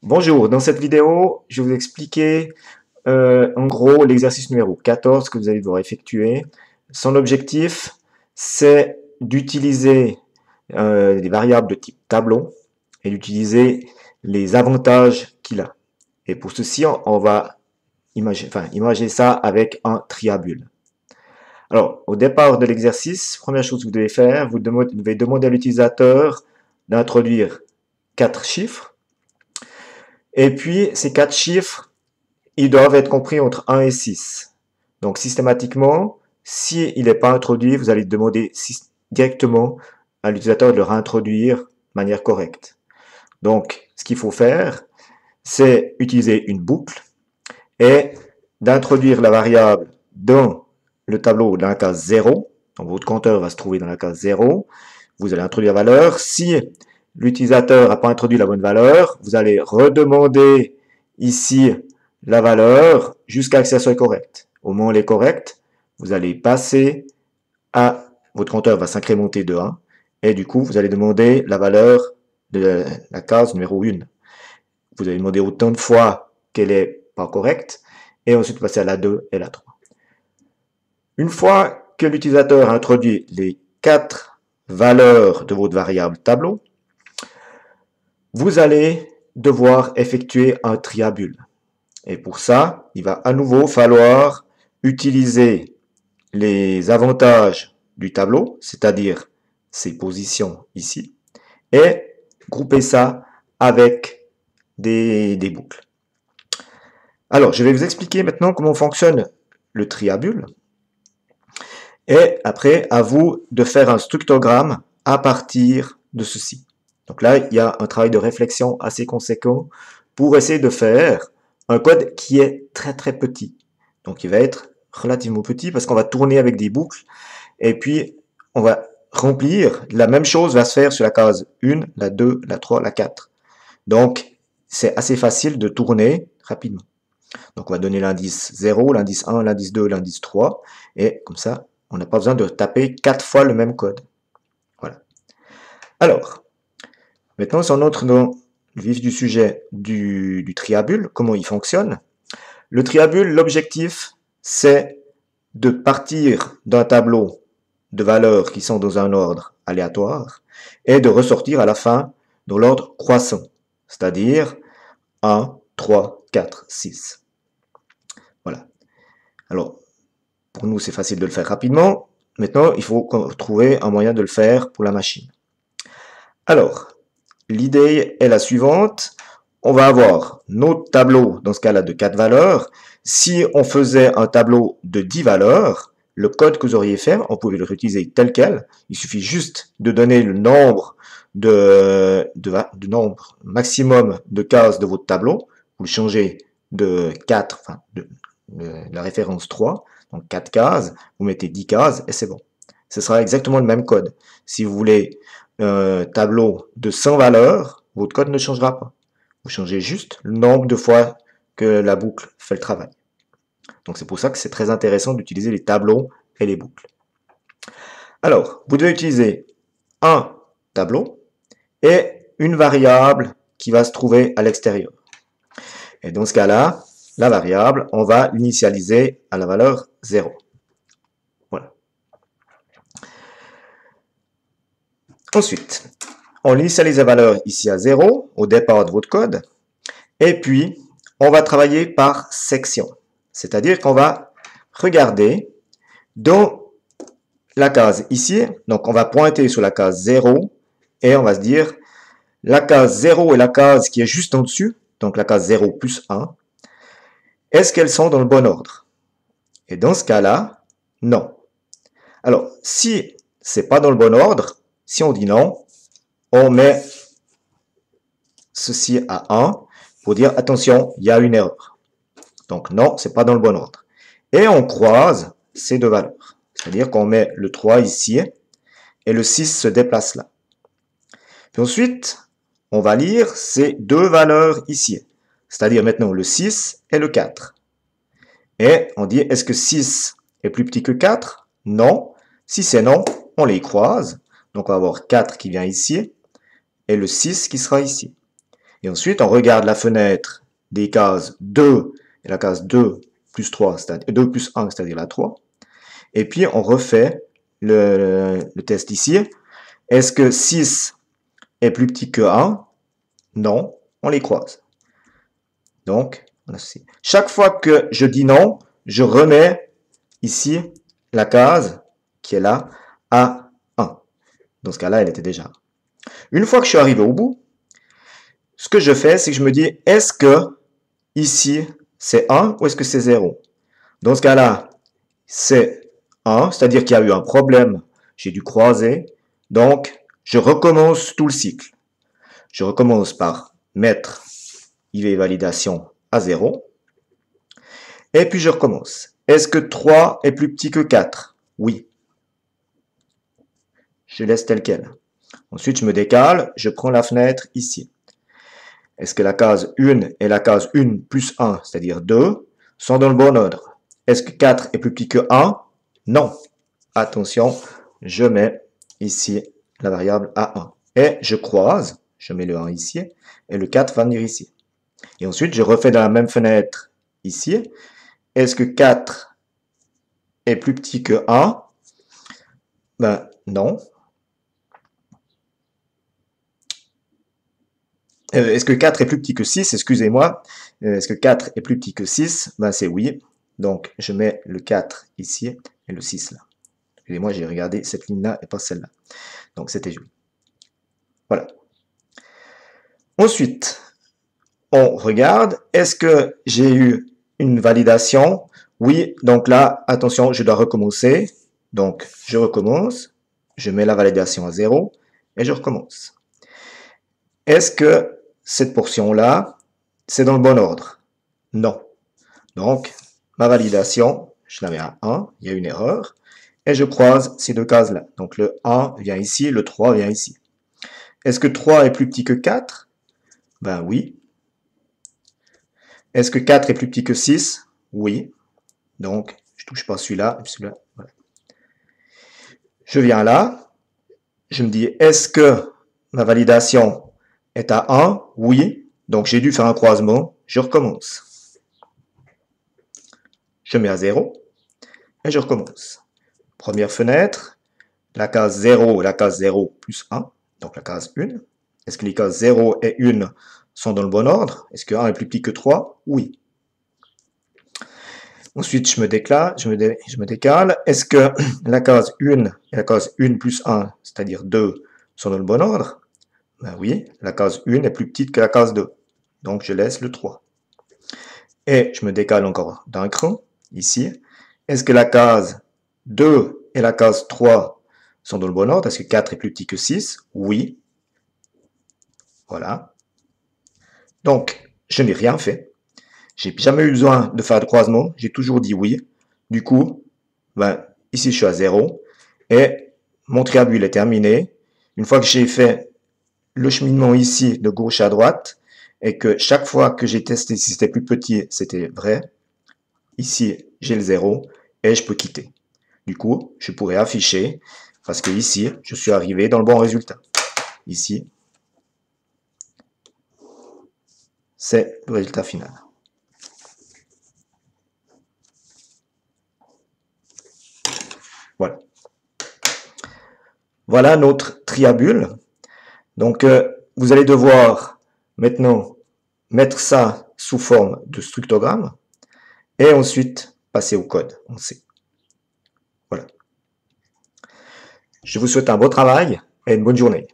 Bonjour, dans cette vidéo, je vais vous expliquer en gros l'exercice numéro 14 que vous allez devoir effectuer. Son objectif, c'est d'utiliser des variables de type tableau et d'utiliser les avantages qu'il a. Et pour ceci, on va imaginer ça avec un triabule. Alors, au départ de l'exercice, première chose que vous devez faire, vous devez demander à l'utilisateur d'introduire 4 chiffres. Et puis, ces 4 chiffres, ils doivent être compris entre 1 et 6. Donc, systématiquement, s'il n'est pas introduit, vous allez demander directement à l'utilisateur de le réintroduire de manière correcte. Donc, ce qu'il faut faire, c'est utiliser une boucle et d'introduire la variable dans le tableau dans la case 0. Donc, votre compteur va se trouver dans la case 0. Vous allez introduire la valeur. Si l'utilisateur n'a pas introduit la bonne valeur, vous allez redemander ici la valeur jusqu'à ce que ça soit correct. Au moment où elle est correcte, vous allez passer à... Votre compteur va s'incrémenter de 1. Et du coup, vous allez demander la valeur de la case numéro 1. Vous allez demander autant de fois qu'elle n'est pas correcte. Et ensuite passer à la 2 et la 3. Une fois que l'utilisateur a introduit les 4 valeurs de votre variable tableau, vous allez devoir effectuer un triabule. Et pour ça, il va à nouveau falloir utiliser les avantages du tableau, c'est-à-dire ces positions ici, et grouper ça avec des boucles. Alors, je vais vous expliquer maintenant comment fonctionne le triabule. Et après, à vous de faire un structogramme à partir de ceci. Donc là, il y a un travail de réflexion assez conséquent pour essayer de faire un code qui est très très petit. Donc il va être relativement petit parce qu'on va tourner avec des boucles et puis on va remplir. La même chose va se faire sur la case 1, la 2, la 3, la 4. Donc c'est assez facile de tourner rapidement. Donc on va donner l'indice 0, l'indice 1, l'indice 2, l'indice 3 et comme ça, on n'a pas besoin de taper 4 fois le même code. Voilà. Alors, maintenant, si on entre dans le vif du sujet du triabule, comment il fonctionne. Le triabule, l'objectif, c'est de partir d'un tableau de valeurs qui sont dans un ordre aléatoire et de ressortir à la fin dans l'ordre croissant, c'est-à-dire 1, 3, 4, 6. Voilà. Alors, pour nous, c'est facile de le faire rapidement. Maintenant, il faut trouver un moyen de le faire pour la machine. Alors, l'idée est la suivante. On va avoir notre tableau, dans ce cas-là, de 4 valeurs. Si on faisait un tableau de 10 valeurs, le code que vous auriez fait, on pouvait le réutiliser tel quel. Il suffit juste de donner le nombre nombre maximum de cases de votre tableau. Vous le changez de 4, enfin, de la référence 3, donc 4 cases, vous mettez 10 cases et c'est bon. Ce sera exactement le même code. Si vous voulez un tableau de 100 valeurs, votre code ne changera pas. Vous changez juste le nombre de fois que la boucle fait le travail. Donc c'est pour ça que c'est très intéressant d'utiliser les tableaux et les boucles. Alors, vous devez utiliser un tableau et une variable qui va se trouver à l'extérieur. Et dans ce cas-là, la variable, on va l'initialiser à la valeur 0. Voilà. Ensuite, on initialise la valeur ici à 0 au départ de votre code. Et puis, on va travailler par section. C'est-à-dire qu'on va regarder dans la case ici. Donc, on va pointer sur la case 0 et on va se dire la case 0 et la case qui est juste en dessus, donc la case 0 plus 1, est-ce qu'elles sont dans le bon ordre? Et dans ce cas-là, non. Alors, si c'est pas dans le bon ordre, si on dit non, on met ceci à 1 pour dire attention, il y a une erreur. Donc non, c'est pas dans le bon ordre. Et on croise ces deux valeurs. C'est-à-dire qu'on met le 3 ici et le 6 se déplace là. Puis ensuite, on va lire ces deux valeurs ici. C'est-à-dire maintenant le 6 et le 4. Et on dit, est-ce que 6 est plus petit que 4? Non. Si c'est non, on les croise. Donc on va avoir 4 qui vient ici et le 6 qui sera ici. Et ensuite, on regarde la fenêtre des cases 2 et la case 2 plus 3, 2 plus 1, c'est-à-dire la 3. Et puis, on refait le test ici. Est-ce que 6 est plus petit que 1? Non, on les croise. Donc, on associe. Chaque fois que je dis non, je remets ici la case qui est là à 1. Dans ce cas-là, elle était déjà. Une fois que je suis arrivé au bout, ce que je fais, c'est que je me dis, est-ce que ici, c'est 1 ou est-ce que c'est 0? Dans ce cas-là, c'est 1, c'est-à-dire qu'il y a eu un problème, j'ai dû croiser, donc je recommence tout le cycle. Je recommence par mettre IV validation à 0, et puis je recommence. Est-ce que 3 est plus petit que 4? Oui. Je laisse tel quel. Ensuite, je me décale, je prends la fenêtre ici. Est-ce que la case 1 et la case 1 plus 1, c'est-à-dire 2, sont dans le bon ordre? Est-ce que 4 est plus petit que 1? Non. Attention, je mets ici la variable à 1. Et je croise, je mets le 1 ici, et le 4 va venir ici. Et ensuite, je refais dans la même fenêtre ici. Est-ce que 4 est plus petit que 1? Ben non. Est-ce que 4 est plus petit que 6? Excusez-moi. Est-ce que 4 est plus petit que 6? Ben c'est oui. Donc, je mets le 4 ici et le 6 là. Excusez-moi, j'ai regardé cette ligne-là et pas celle-là. Donc, c'était joli. Voilà. Ensuite, on regarde. Est-ce que j'ai eu une validation? Oui. Donc là, attention, je dois recommencer. Donc, je recommence. Je mets la validation à 0 et je recommence. Est-ce que cette portion-là, c'est dans le bon ordre? Non. Donc, ma validation, je la mets à 1, il y a une erreur, et je croise ces deux cases-là. Donc, le 1 vient ici, le 3 vient ici. Est-ce que 3 est plus petit que 4? Ben oui. Est-ce que 4 est plus petit que 6? Oui. Donc, je ne touche pas celui-là, celui-là. Voilà. Je viens là, je me dis, est-ce que ma validation est à 1? Oui. Donc, j'ai dû faire un croisement, je recommence. Je mets à 0 et je recommence. Première fenêtre, la case 0 et la case 0 plus 1, donc la case 1. Est-ce que les cases 0 et 1 sont dans le bon ordre? Est-ce que 1 est plus petit que 3? Oui. Ensuite, je me décale. Est-ce que la case 1 et la case 1 plus 1, c'est-à-dire 2, sont dans le bon ordre? Ben oui, la case 1 est plus petite que la case 2. Donc, je laisse le 3. Et je me décale encore d'un cran, ici. Est-ce que la case 2 et la case 3 sont dans le bon ordre? Est-ce que 4 est plus petit que 6? Oui. Voilà. Donc, je n'ai rien fait. J'ai jamais eu besoin de faire de croisement. J'ai toujours dit oui. Du coup, ben, ici, je suis à 0. Et mon triabule est terminé. Une fois que j'ai fait le cheminement ici de gauche à droite, et que chaque fois que j'ai testé si c'était plus petit, c'était vrai. Ici, j'ai le 0 et je peux quitter. Du coup, je pourrais afficher, parce que ici, je suis arrivé dans le bon résultat. Ici, c'est le résultat final. Voilà. Voilà notre triabule. Donc, vous allez devoir maintenant mettre ça sous forme de structogramme et ensuite passer au code en C. Voilà. Je vous souhaite un bon travail et une bonne journée.